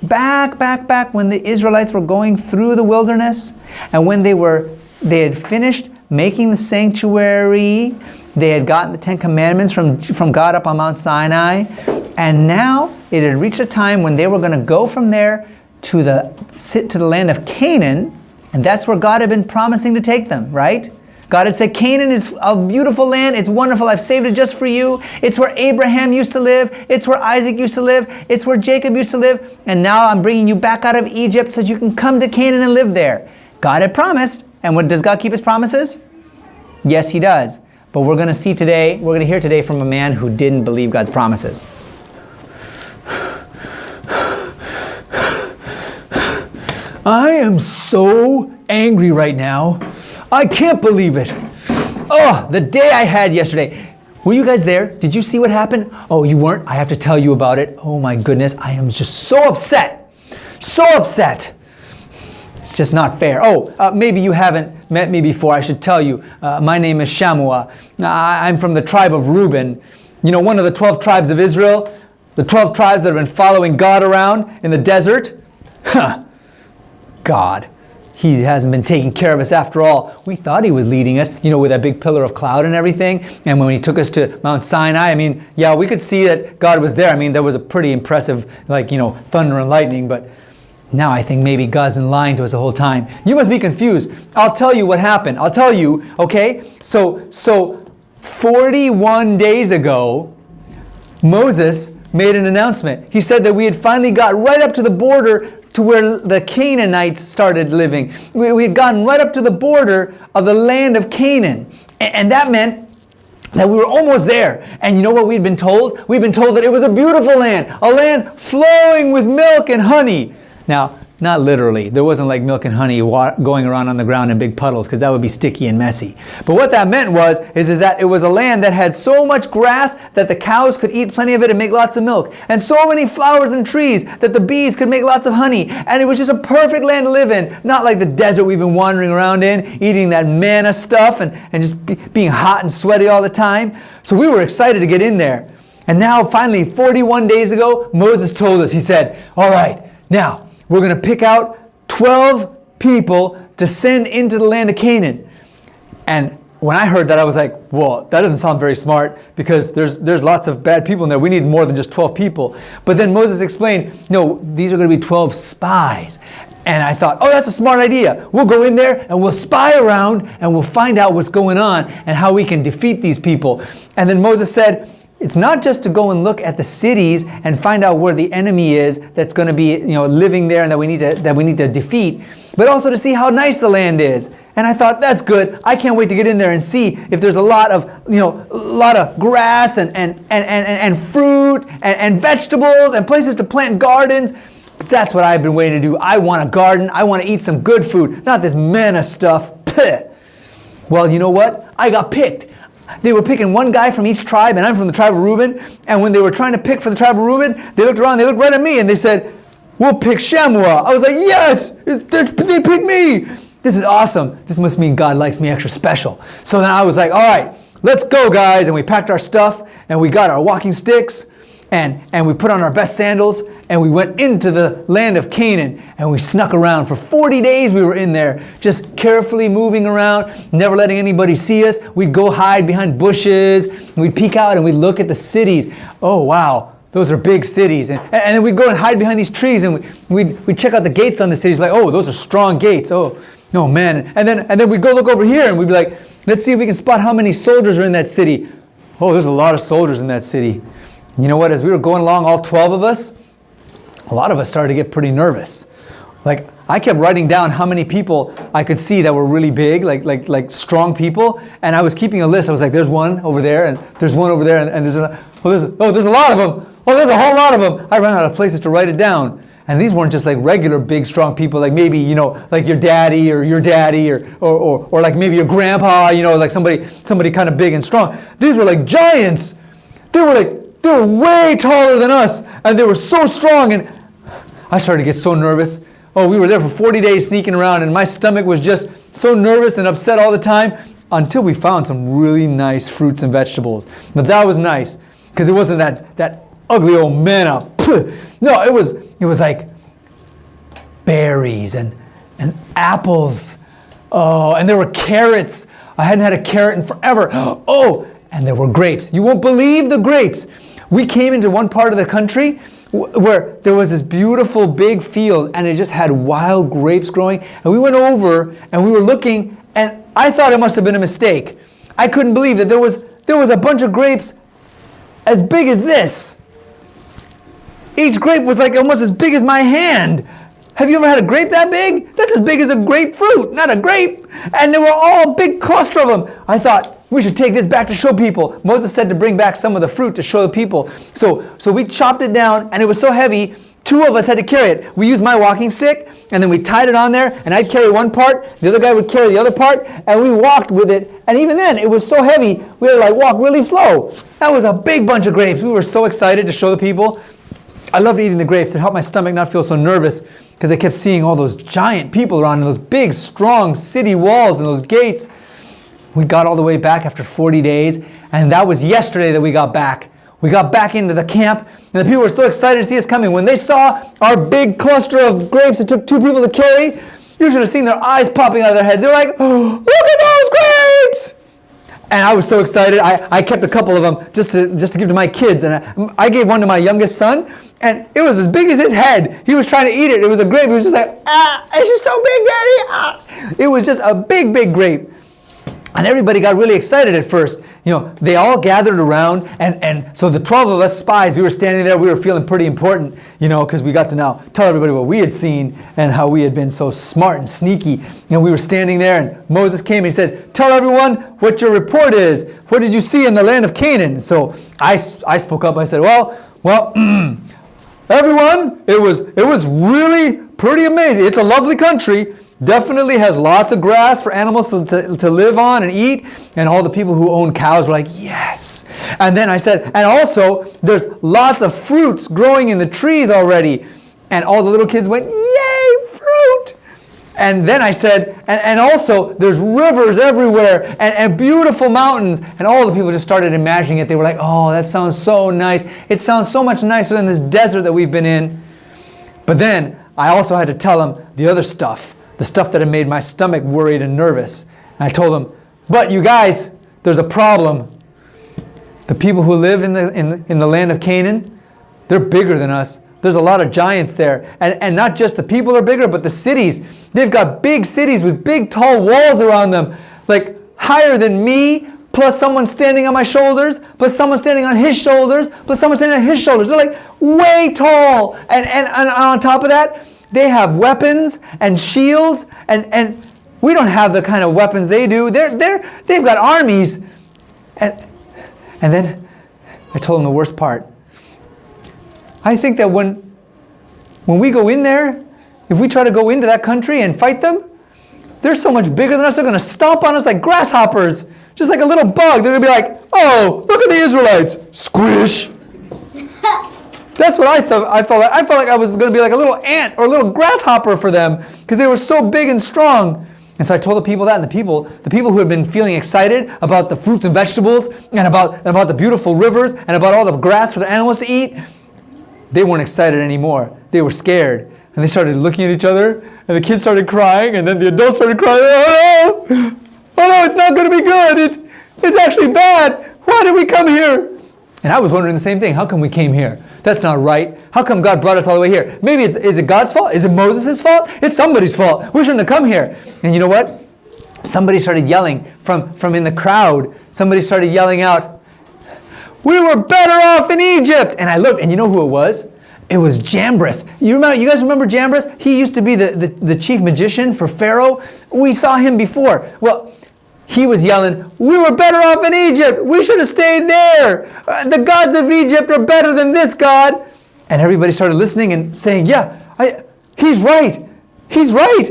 back when the Israelites were going through the wilderness, and when they had finished making the sanctuary, they had gotten the 10 Commandments from God up on Mount Sinai, and now it had reached a time when they were going to go from there to the land of Canaan, and that's where God had been promising to take them, right? God had said, Canaan is a beautiful land. It's wonderful. I've saved it just for you. It's where Abraham used to live. It's where Isaac used to live. It's where Jacob used to live. And now I'm bringing you back out of Egypt so that you can come to Canaan and live there. God had promised. And does God keep his promises? Yes, he does. But we're going to hear today from a man who didn't believe God's promises. I am so angry right now. I can't believe it. Oh, the day I had yesterday. Were you guys there? Did you see what happened? Oh, you weren't? I have to tell you about it. Oh my goodness, I am just so upset. So upset. It's just not fair. Maybe you haven't met me before. I should tell you. My name is Shammua. I'm from the tribe of Reuben. You know, one of the 12 tribes of Israel. The 12 tribes that have been following God around in the desert. God. He hasn't been taking care of us after all. We thought he was leading us, with that big pillar of cloud and everything. And when he took us to Mount Sinai, we could see that God was there. There was a pretty impressive, thunder and lightning. But now I think maybe God's been lying to us the whole time. You must be confused. I'll tell you what happened. I'll tell you, okay? So 41 days ago, Moses made an announcement. He said that we had finally got right up to the border to where the Canaanites started living. We had gotten right up to the border of the land of Canaan. And that meant that we were almost there. And you know what we'd been told? We'd been told that it was a beautiful land, a land flowing with milk and honey. Now, not literally. There wasn't like milk and honey going around on the ground in big puddles, because that would be sticky and messy. But what that meant is that it was a land that had so much grass that the cows could eat plenty of it and make lots of milk. And so many flowers and trees that the bees could make lots of honey. And it was just a perfect land to live in. Not like the desert we've been wandering around in, eating that manna stuff and just being hot and sweaty all the time. So we were excited to get in there. And now finally, 41 days ago, Moses told us, he said, all right, now, we're going to pick out 12 people to send into the land of Canaan. And when I heard that, I was like, well, that doesn't sound very smart, because there's lots of bad people in there. We need more than just 12 people. But then Moses explained, no, these are going to be 12 spies. And I thought, oh, that's a smart idea. We'll go in there and we'll spy around and we'll find out what's going on and how we can defeat these people. And then Moses said, it's not just to go and look at the cities and find out where the enemy is that's going to be, living there and that we need to defeat, but also to see how nice the land is. And I thought, that's good. I can't wait to get in there and see if there's a lot of grass and fruit and vegetables and places to plant gardens. That's what I've been waiting to do. I want a garden. I want to eat some good food, not this manna stuff. Well, you know what? I got picked. They were picking one guy from each tribe, and I'm from the tribe of Reuben. And when they were trying to pick for the tribe of Reuben, they looked around, they looked right at me, and they said, we'll pick Shammua. I was like, yes, they picked me. This is awesome. This must mean God likes me extra special. So then I was like, all right, let's go, guys. And we packed our stuff, and we got our walking sticks, and we put on our best sandals, and we went into the land of Canaan, and we snuck around. For 40 days we were in there, just carefully moving around, never letting anybody see us. We'd go hide behind bushes, and we'd peek out, and we'd look at the cities. Oh, wow, those are big cities. And then we'd go and hide behind these trees, and we'd check out the gates on the cities, like, oh, those are strong gates. Oh, no, man. And then we'd go look over here, and we'd be like, let's see if we can spot how many soldiers are in that city. Oh, there's a lot of soldiers in that city. You know what, as we were going along, all 12 of us, a lot of us started to get pretty nervous. Like, I kept writing down how many people I could see that were really big, like strong people, and I was keeping a list. I was like, there's one over there, and there's one over there, and there's a lot of them. Oh, there's a whole lot of them. I ran out of places to write it down. And these weren't just like regular big, strong people, like maybe, like your daddy or like maybe your grandpa, like somebody kind of big and strong. These were like giants. They were way taller than us, and they were so strong, and I started to get so nervous. Oh, we were there for 40 days sneaking around, and my stomach was just so nervous and upset all the time until we found some really nice fruits and vegetables. Now that was nice, because it wasn't that ugly old manna. No, it was like berries and apples. Oh, and there were carrots. I hadn't had a carrot in forever. Oh, and there were grapes. You won't believe the grapes. We came into one part of the country where there was this beautiful big field and it just had wild grapes growing. And we went over and we were looking, and I thought it must have been a mistake. I couldn't believe that there was a bunch of grapes as big as this. Each grape was like almost as big as my hand. Have you ever had a grape that big? That's as big as a grapefruit, not a grape. And they were all a big cluster of them. I thought, we should take this back to show people. Moses said to bring back some of the fruit to show the people. So we chopped it down, and it was so heavy, 2 of us had to carry it. We used my walking stick, and then we tied it on there, and I'd carry one part, the other guy would carry the other part, and we walked with it. And even then, it was so heavy, we had to like walk really slow. That was a big bunch of grapes. We were so excited to show the people. I loved eating the grapes. It helped my stomach not feel so nervous because I kept seeing all those giant people around and those big, strong city walls and those gates. We got all the way back after 40 days, and that was yesterday that we got back. We got back into the camp, and the people were so excited to see us coming. When they saw our big cluster of grapes it took 2 people to carry, you should have seen their eyes popping out of their heads. They were like, oh, look at those grapes! And I was so excited. I kept a couple of them just to give to my kids. And I gave one to my youngest son, and it was as big as his head. He was trying to eat it. It was a grape. He was just like, it's just so big, Daddy. Ah. It was just a big, big grape. And everybody got really excited at first. You know, they all gathered around, and so the 12 of us spies, we were standing there, we were feeling pretty important, you know, because we got to now tell everybody what we had seen and how we had been so smart and sneaky. You know, we were standing there, and Moses came and he said, tell everyone what your report is. What did you see in the land of Canaan? And so I spoke up. I said, well, everyone, it was really pretty amazing. It's a lovely country. Definitely has lots of grass for animals to live on and eat. And all the people who own cows were like, yes. And then I said, and also there's lots of fruits growing in the trees already. And all the little kids went, yay, fruit. And then I said, and also there's rivers everywhere and beautiful mountains. And all the people just started imagining it. They were like, oh, that sounds so nice. It sounds so much nicer than this desert that we've been in. But then I also had to tell them the other stuff. The stuff that had made my stomach worried and nervous. And I told them, but you guys, there's a problem. The people who live in the land of Canaan, they're bigger than us. There's a lot of giants there. And not just the people are bigger, but the cities. They've got big cities with big tall walls around them, like higher than me, plus someone standing on my shoulders, plus someone standing on his shoulders, plus someone standing on his shoulders. They're like way tall. And on top of that, they have weapons and shields, and we don't have the kind of weapons they do. They've got armies. And then I told them the worst part. I think that when we go in there, if we try to go into that country and fight them, they're so much bigger than us, they're going to stomp on us like grasshoppers, just like a little bug. They're going to be like, oh, look at the Israelites, squish. That's what I thought. I felt like I was going to be like a little ant or a little grasshopper for them because they were so big and strong. And so I told the people that, and the people who had been feeling excited about the fruits and vegetables and about the beautiful rivers and about all the grass for the animals to eat, they weren't excited anymore. They were scared. And they started looking at each other, and the kids started crying, and then the adults started crying, oh no, it's not going to be good. It's actually bad. Why did we come here? And I was wondering the same thing. How come we came here? That's not right. How come God brought us all the way here? Maybe is it God's fault? Is it Moses' fault? It's somebody's fault. We shouldn't have come here. And you know what? Somebody started yelling from in the crowd. Somebody started yelling out, we were better off in Egypt. And I looked, and you know who it was? It was Jambres. You guys remember Jambres? He used to be the chief magician for Pharaoh. We saw him before. Well, he was yelling, we were better off in Egypt. We should have stayed there. The gods of Egypt are better than this God. And everybody started listening and saying, yeah, he's right. He's right.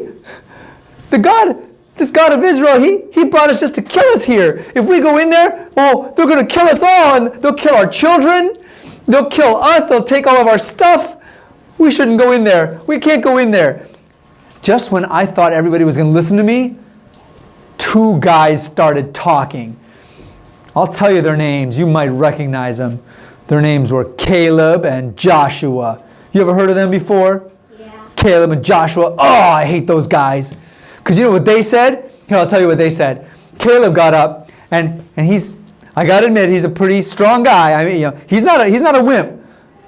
This God of Israel, he brought us just to kill us here. If we go in there, oh, they're going to kill us all. And they'll kill our children. They'll kill us. They'll take all of our stuff. We shouldn't go in there. We can't go in there. Just when I thought everybody was going to listen to me, 2 guys started talking. I'll tell you their names. You might recognize them. Their names were Caleb and Joshua. You ever heard of them before? Yeah. Caleb and Joshua. Oh, I hate those guys. Because you know what they said? Here, I'll tell you what they said. Caleb got up, and I got to admit, he's a pretty strong guy. I mean, he's not a wimp.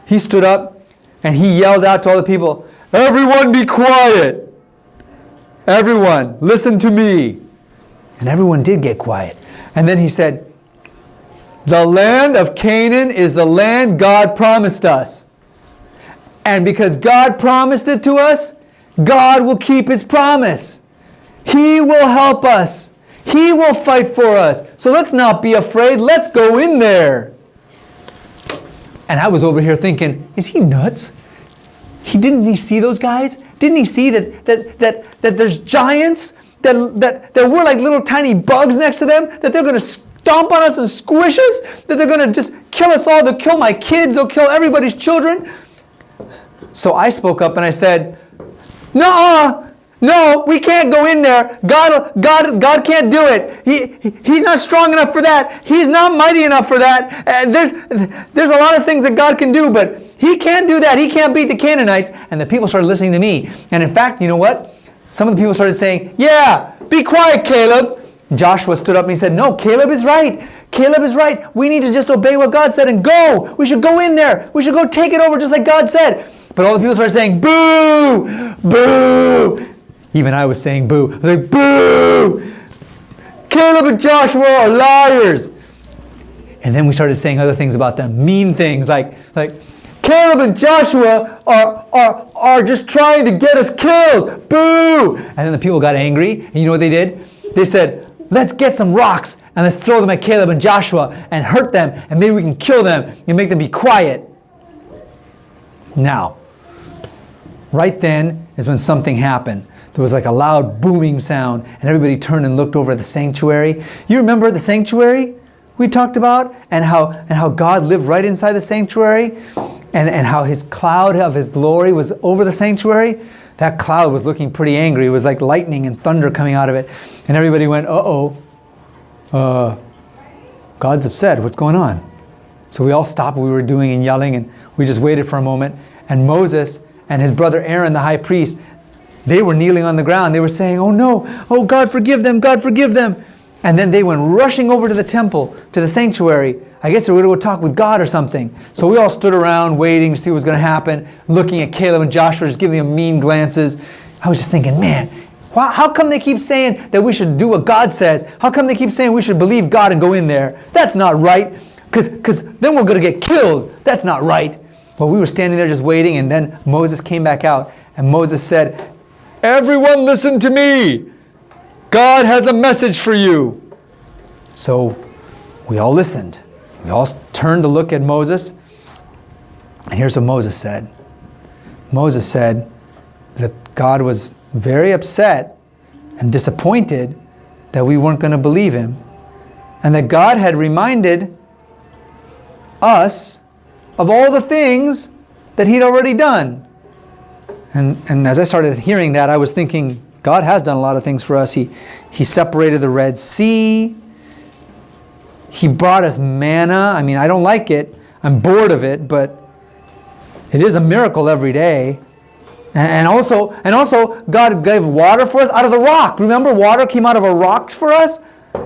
He stood up, and he yelled out to all the people, "Everyone be quiet. Everyone, listen to me." And everyone did get quiet. And then he said, "The land of Canaan is the land God promised us. And because God promised it to us, God will keep His promise. He will help us. He will fight for us. So let's not be afraid. Let's go in there." And I was over here thinking, is he nuts? Didn't he see those guys? Didn't he see that there's giants? That we're like little tiny bugs next to them? That they're going to stomp on us and squish us? That they're going to just kill us all? They'll kill my kids. They'll kill everybody's children? So I spoke up and I said, No, we can't go in there. God can't do it. He's not strong enough for that. He's not mighty enough for that. There's a lot of things that God can do, but He can't do that. He can't beat the Canaanites. And the people started listening to me. And in fact, you know what? Some of the people started saying, "Yeah, be quiet, Caleb." Joshua stood up and he said, "No, Caleb is right. Caleb is right. We need to just obey what God said and go. We should go in there. We should go take it over just like God said." But all the people started saying, "Boo! Boo!" Even I was saying boo. I was like, "Boo! Caleb and Joshua are liars." And then we started saying other things about them. Mean things like Caleb and Joshua are just trying to get us killed. Boo! And then the people got angry. And you know what they did? They said, "Let's get some rocks and let's throw them at Caleb and Joshua and hurt them, and maybe we can kill them and make them be quiet." Now, right then is when something happened. There was like a loud booming sound, and everybody turned and looked over at the sanctuary. You remember the sanctuary we talked about, and how God lived right inside the sanctuary, and how His cloud of His glory was over the sanctuary? That cloud was looking pretty angry. It was like lightning and thunder coming out of it. And everybody went, God's upset. What's going on? So we all stopped what we were doing and yelling, and we just waited for a moment. And Moses and his brother Aaron, the high priest, they were kneeling on the ground. They were saying, "Oh no, oh God forgive them, God forgive them." And then they went rushing over to the temple, to the sanctuary. I guess they were going to go talk with God or something. So we all stood around waiting to see what was going to happen, looking at Caleb and Joshua, just giving them mean glances. I was just thinking, man, how come they keep saying that we should do what God says? How come they keep saying we should believe God and go in there? That's not right, because then we're going to get killed. That's not right. Well, we were standing there just waiting, and then Moses came back out, and Moses said, "Everyone listen to me. God has a message for you." So we all listened. We all turned to look at Moses, and here's what Moses said. Moses said that God was very upset and disappointed that we weren't going to believe Him, and that God had reminded us of all the things that He'd already done. And as I started hearing that, I was thinking, God has done a lot of things for us. He separated the Red Sea. He brought us manna. I mean, I don't like it. I'm bored of it, but it is a miracle every day. And also, God gave water for us out of the rock. Remember, water came out of a rock for us?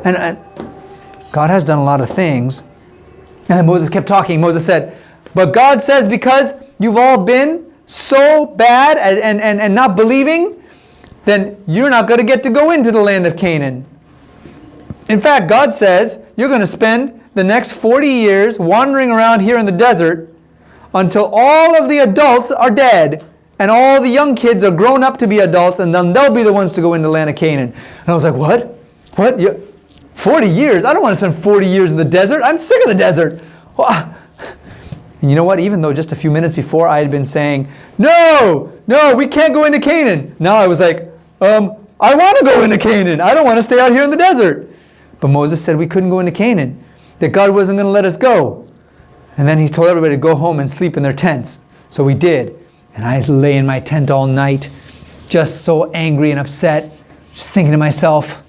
And God has done a lot of things. And then Moses kept talking. Moses said, "But God says, because you've all been so bad and not believing, then you're not going to get to go into the land of Canaan. In fact, God says you're going to spend the next 40 years wandering around here in the desert until all of the adults are dead and all the young kids are grown up to be adults, and then they'll be the ones to go into the land of Canaan." And I was like, what? 40 years? I don't want to spend 40 years in the desert. I'm sick of the desert. And you know what? Even though just a few minutes before I had been saying, no, we can't go into Canaan. Now I was like, I want to go into Canaan. I don't want to stay out here in the desert. But Moses said we couldn't go into Canaan, that God wasn't going to let us go. And then He told everybody to go home and sleep in their tents. So we did. And I lay in my tent all night, just so angry and upset, just thinking to myself,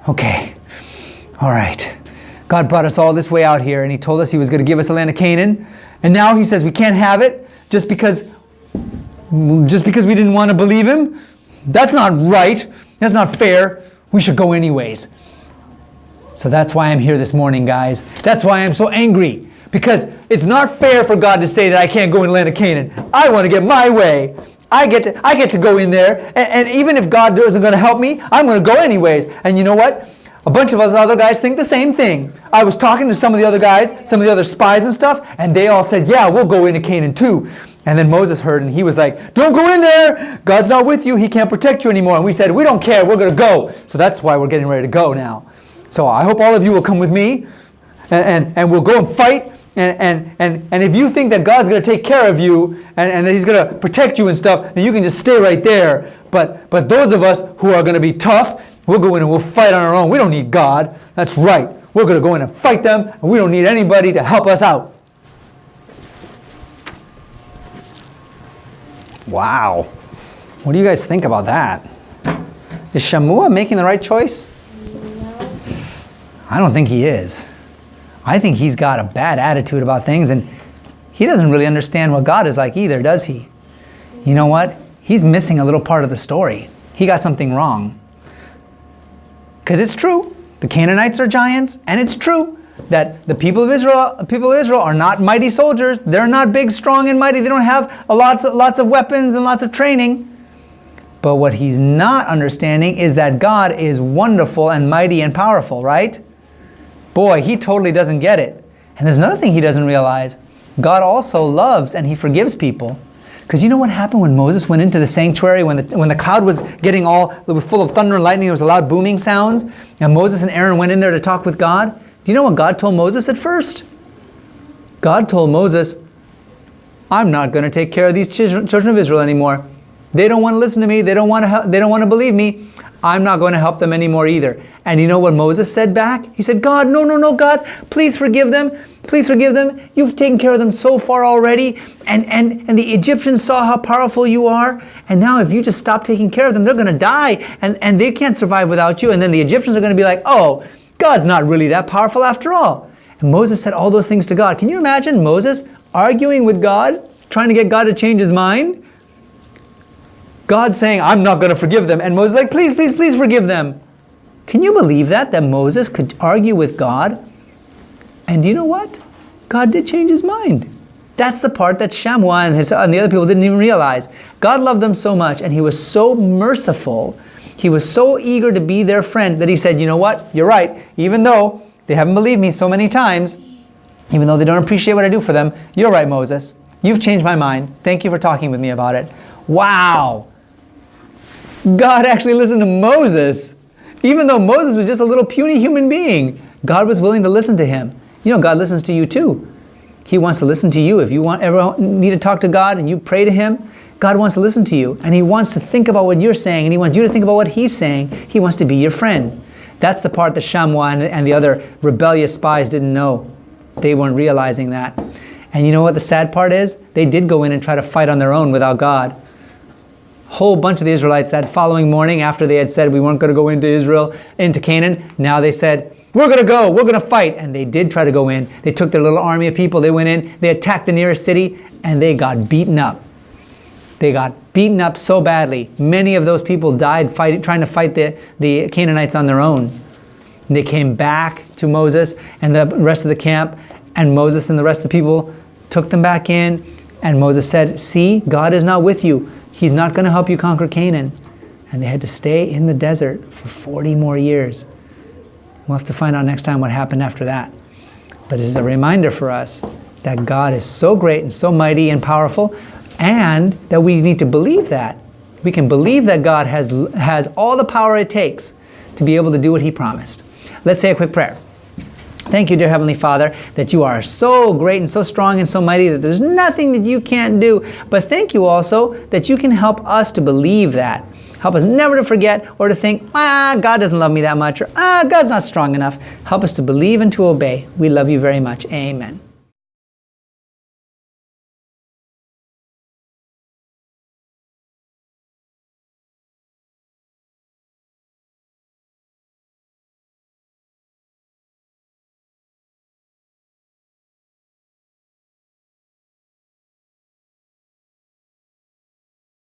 okay, all right. God brought us all this way out here, and He told us He was going to give us the land of Canaan. And now He says we can't have it just because just because we didn't want to believe him? That's not right. That's not fair. We should go anyways. So that's why I'm here this morning, guys. That's why I'm so angry. Because it's not fair for God to say that I can't go in the land of Canaan. I want to get my way. I get to go in there. And even if God isn't going to help me, I'm going to go anyways. And you know what? A bunch of us other guys think the same thing. I was talking to some of the other guys, some of the other spies and stuff, and they all said, yeah, we'll go into Canaan too. And then Moses heard, and he was like, don't go in there. God's not with you. He can't protect you anymore. And we said, we don't care. We're going to go. So that's why we're getting ready to go now. So I hope all of you will come with me, and we'll go and fight. And if you think that God's going to take care of you and that he's going to protect you and stuff, then you can just stay right there. But those of us who are going to be tough, we'll go in and we'll fight on our own. We don't need God. That's right. We're going to go in and fight them, and we don't need anybody to help us out. Wow. What do you guys think about that? Is Shammua making the right choice? I don't think he is. I think he's got a bad attitude about things, and he doesn't really understand what God is like either, does he? You know what? He's missing a little part of the story. He got something wrong. Because it's true, the Canaanites are giants, and it's true that the people of Israel are not mighty soldiers. They're not big, strong, and mighty. They don't have lots of weapons and lots of training. But what he's not understanding is that God is wonderful and mighty and powerful, right? Boy, he totally doesn't get it. And there's another thing he doesn't realize. God also loves and he forgives people. Because you know what happened when Moses went into the sanctuary, when the cloud was getting it was full of thunder and lightning, there was a loud booming sounds, and Moses and Aaron went in there to talk with God? Do you know what God told Moses at first? God told Moses, I'm not going to take care of these children of Israel anymore. They don't want to listen to me. They don't want to believe me. I'm not going to help them anymore either. And you know what Moses said back? He said, God, no, God, please forgive them. Please forgive them. You've taken care of them so far already. And the Egyptians saw how powerful you are. And now if you just stop taking care of them, they're going to die. And they can't survive without you. And then the Egyptians are going to be like, oh, God's not really that powerful after all. And Moses said all those things to God. Can you imagine Moses arguing with God, trying to get God to change his mind? God saying, I'm not going to forgive them. And Moses like, please, please, please forgive them. Can you believe that Moses could argue with God? And do you know what? God did change his mind. That's the part that Shammua and the other people didn't even realize. God loved them so much, and he was so merciful. He was so eager to be their friend that he said, you know what? You're right. Even though they haven't believed me so many times, even though they don't appreciate what I do for them, you're right, Moses. You've changed my mind. Thank you for talking with me about it. Wow. God actually listened to Moses. Even though Moses was just a little puny human being, God was willing to listen to him. You know, God listens to you too. He wants to listen to you. If you ever need to talk to God and you pray to him, God wants to listen to you. And he wants to think about what you're saying, and he wants you to think about what he's saying. He wants to be your friend. That's the part that Shammua and the other rebellious spies didn't know. They weren't realizing that. And you know what the sad part is? They did go in and try to fight on their own without God. Whole bunch of the Israelites that following morning, after they had said we weren't going to go into Canaan, now they said, we're going to go, we're going to fight. And they did try to go in. They took their little army of people, they went in, they attacked the nearest city, and they got beaten up. They got beaten up so badly. Many of those people died trying to fight the Canaanites on their own. And they came back to Moses and the rest of the camp, and Moses and the rest of the people took them back in, and Moses said, see, God is not with you. He's not going to help you conquer Canaan. And they had to stay in the desert for 40 more years. We'll have to find out next time what happened after that. But it is a reminder for us that God is so great and so mighty and powerful, and that we need to believe that. We can believe that God has all the power it takes to be able to do what he promised. Let's say a quick prayer. Thank you, dear Heavenly Father, that you are so great and so strong and so mighty that there's nothing that you can't do. But thank you also that you can help us to believe that. Help us never to forget or to think, God doesn't love me that much, or God's not strong enough. Help us to believe and to obey. We love you very much. Amen.